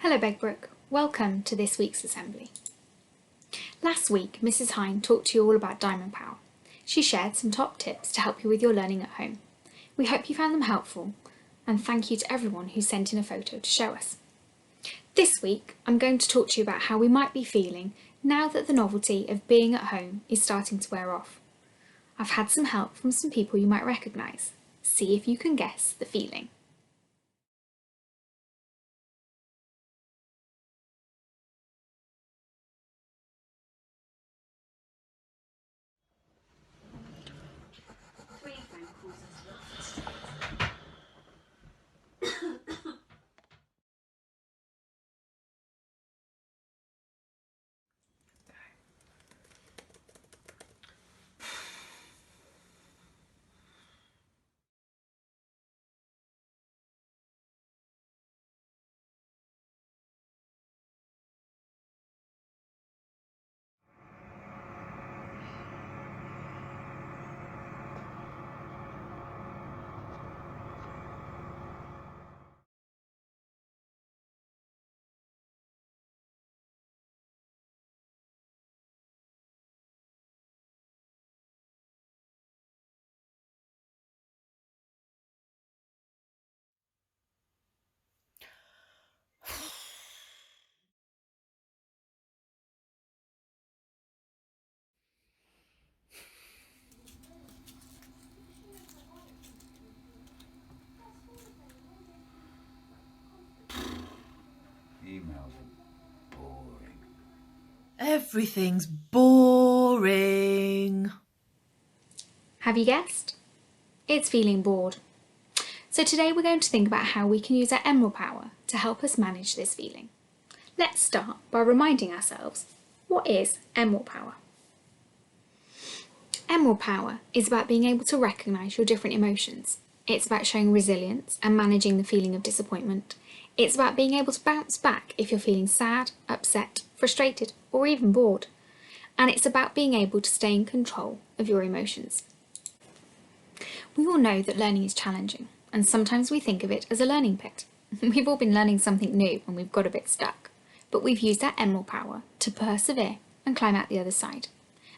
Hello Begbrook, welcome to this week's assembly. Last week Mrs Hine talked to you all about Diamond Power. She shared some top tips to help you with your learning at home. We hope you found them helpful and thank you to everyone who sent in a photo to show us. This week I'm going to talk to you about how we might be feeling now that the novelty of being at home is starting to wear off. I've had some help from some people you might recognise. See if you can guess the feeling. Emails are boring. Everything's boring. Have you guessed? It's feeling bored. So today we're going to think about how we can use our Emerald Power to help us manage this feeling. Let's start by reminding ourselves, what is Emerald Power? Emerald Power is about being able to recognise your different emotions. It's about showing resilience and managing the feeling of disappointment. It's about being able to bounce back if you're feeling sad, upset, frustrated, or even bored. And it's about being able to stay in control of your emotions. We all know that learning is challenging, and sometimes we think of it as a learning pit. We've all been learning something new and we've got a bit stuck, but we've used our Emerald Power to persevere and climb out the other side.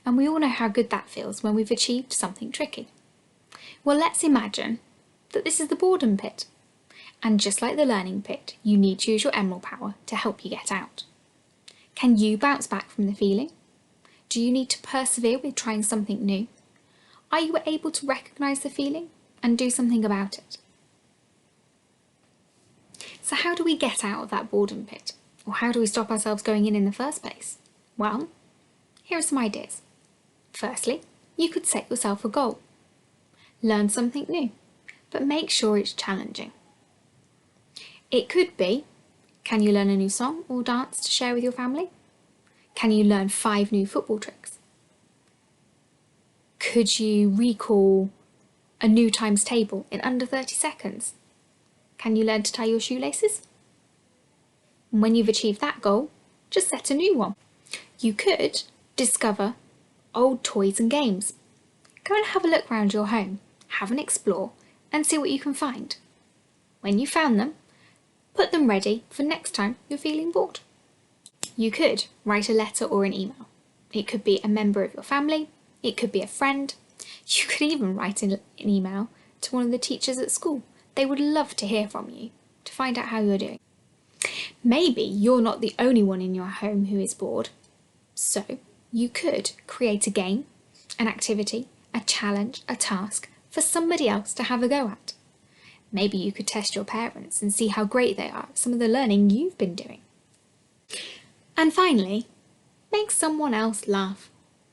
And we all know how good that feels when we've achieved something tricky. Well, let's imagine that this is the boredom pit. And just like the learning pit, you need to use your Emerald Power to help you get out. Can you bounce back from the feeling? Do you need to persevere with trying something new? Are you able to recognise the feeling and do something about it? So how do we get out of that boredom pit? Or how do we stop ourselves going in the first place? Well, here are some ideas. Firstly, you could set yourself a goal. Learn something new, but make sure it's challenging. It could be, can you learn a new song or dance to share with your family? Can you learn 5 new football tricks? Could you recall a new times table in under 30 seconds? Can you learn to tie your shoelaces? And when you've achieved that goal, just set a new one. You could discover old toys and games. Go and have a look around your home, have an explore and see what you can find. When you found them, put them ready for next time you're feeling bored. You could write a letter or an email. It could be a member of your family, it could be a friend. You could even write an email to one of the teachers at school. They would love to hear from you to find out how you're doing. Maybe you're not the only one in your home who is bored, so you could create a game, an activity, a challenge, a task for somebody else to have a go at. Maybe you could test your parents and see how great they are at some of the learning you've been doing. And finally, make someone else laugh.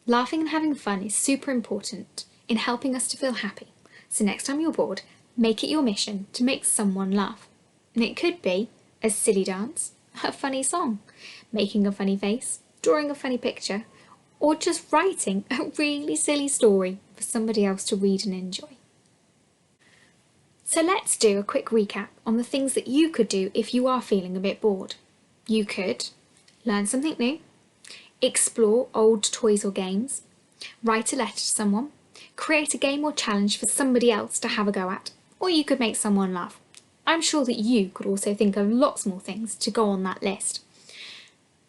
Laughing and having fun is super important in helping us to feel happy. So next time you're bored, make it your mission to make someone laugh. And it could be a silly dance, a funny song, making a funny face, drawing a funny picture, or just writing a really silly story for somebody else to read and enjoy. So let's do a quick recap on the things that you could do if you are feeling a bit bored. You could learn something new, explore old toys or games, write a letter to someone, create a game or challenge for somebody else to have a go at, or you could make someone laugh. I'm sure that you could also think of lots more things to go on that list.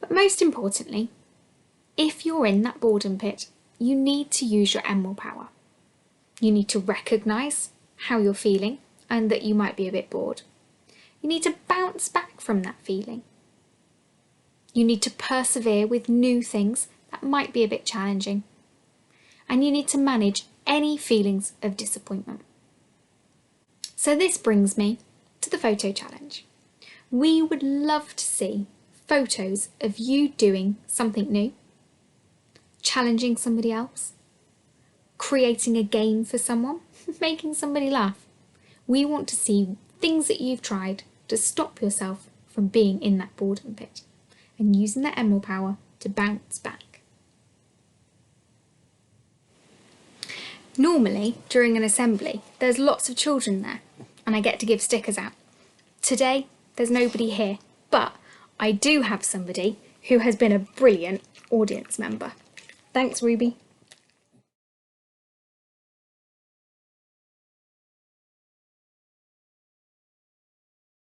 But most importantly, if you're in that boredom pit, you need to use your Emerald power. You need to recognise how you're feeling and that you might be a bit bored. You need to bounce back from that feeling. You need to persevere with new things that might be a bit challenging. And you need to manage any feelings of disappointment. So this brings me to the photo challenge. We would love to see photos of you doing something new, challenging somebody else, creating a game for someone, making somebody laugh. We want to see things that you've tried to stop yourself from being in that boredom pit and using that Emerald power to bounce back. Normally, during an assembly, there's lots of children there and I get to give stickers out. Today, there's nobody here, but I do have somebody who has been a brilliant audience member. Thanks, Ruby.